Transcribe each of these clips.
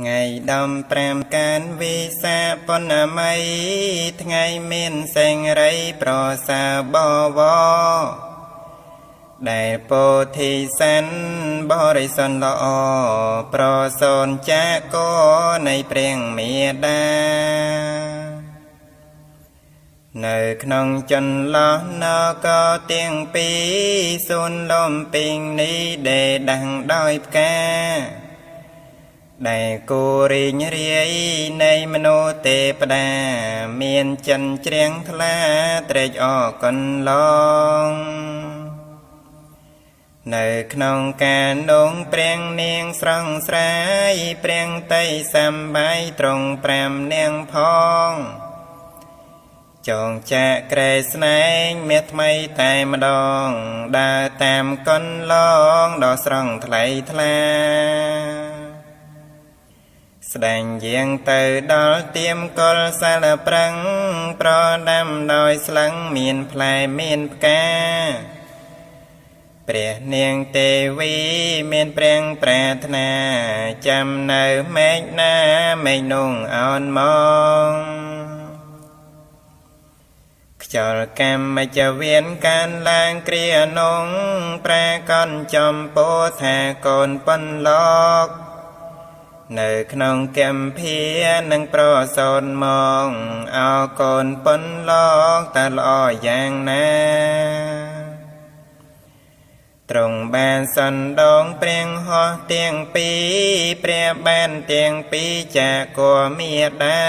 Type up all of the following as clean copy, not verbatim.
ថ្ងៃដំប្រាំកានវិសាប៉ុណ្ណាម័យថ្ងៃមានសេងរីប្រសើរបវរដែលពោធិសែនបរិសុទ្ធល្អប្រសូនចាកោនៃព្រះមេដានៅក្នុងចន្លោះនគរទាំងពីរសួនលំពីងនេះដែលដាំងដោយផ្កាដែលគូរីងរាយនៃមនោទេពតាមានចិនជ្រៀងថ្លាត្រេកអរកន្លងនៅក្នុងការនងព្រះនាងស្រងស្រាយព្រះតីសម្បាយត្រង់5នាងផងចងចាក់ក្រែស្នែងមាសថ្មីតែម្ដងដើរតាមកន្លងដ៏ស្រង់ថ្លៃថ្លាស្ដែងយាងទៅដល់ទៀមកុលសាលប្រឹងប្រដាំដោយស្លឹងមានផ្លែមានផ្កាព្រះនាងទេវីមានព្រះប្រាថ្នាចាំនៅមេឃណាមេឃនោះអោនមកខ្យល់កម្មចវៀនកានឡើងគ្រានងប្រាកនចំពោថាកូនប៉ុនលោកនៅក្នុងកម្ភានឹងប្រសូនមកអោកូនប៉ុនលោកតើល្អយ៉ាងណាទ្រង់បានសណ្ដងព្រះហោះទាំងពីរព្រះបានទាំងពីរចាកោមេដា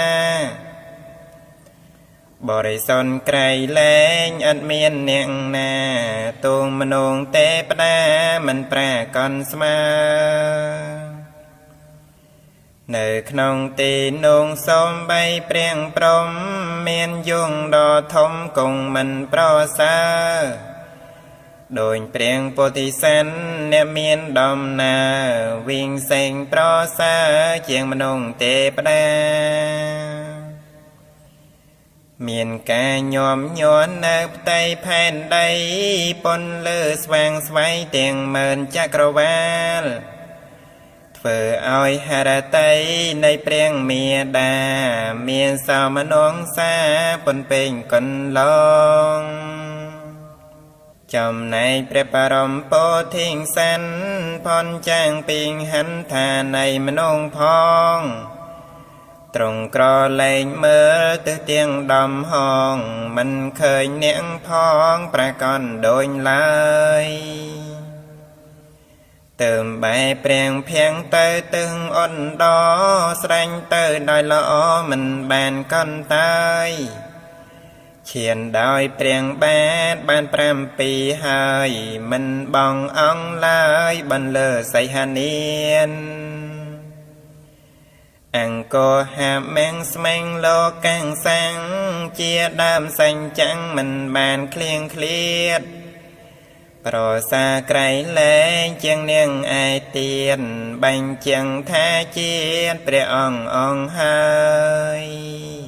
បរិសុទ្ធក្រៃលែងអត់មានអ្នកណាទូងមនងទេពតាមិនប្រាកនស្មើនៅក្នុងទីនោះសូមបីព្រះព្រំមានយងដ៏ធំគង់មិនប្រសើរដោយព្រះពោធិសែនអ្នកមានដំណើរវិញសេងប្រសើរជាងមនងទេពតាមានការញោមញ័រនៅផ្ទៃផែនដីពន្លើស្វាងស្វ័យទាំងម៉ឺនចក្រវាលធ្វើឲ្យហរតីនៃព្រះមេដាមានសមនងសាពនពេញកន្លងចំណែកព្រះបរមពោធិសែនផនចាងពីងហន្តានៃមនងផងត្រង់ក្រលែងមើលទៅទាំងដំហងមិនឃើញអ្នកផងប្រកនដូចឡើយទៅបែព្រះភាំងទៅទឹងអនដស្រែងទៅដោយល្អមិនបានកន្តើយឈានដោយព្រះបាន7ហើយមិនបងអង្គឡើយបន្លឺសីហនានអង្គហាមេងស្មេងលោកកាំងសាំងជាដើមសញ្ចាំងមិនបានឃ្លៀងឃ្លាតប្រសាក្រៃលែងជាងនាងឯទៀនបាញ់ជាងថាជាតិព្រះអង្គហើយ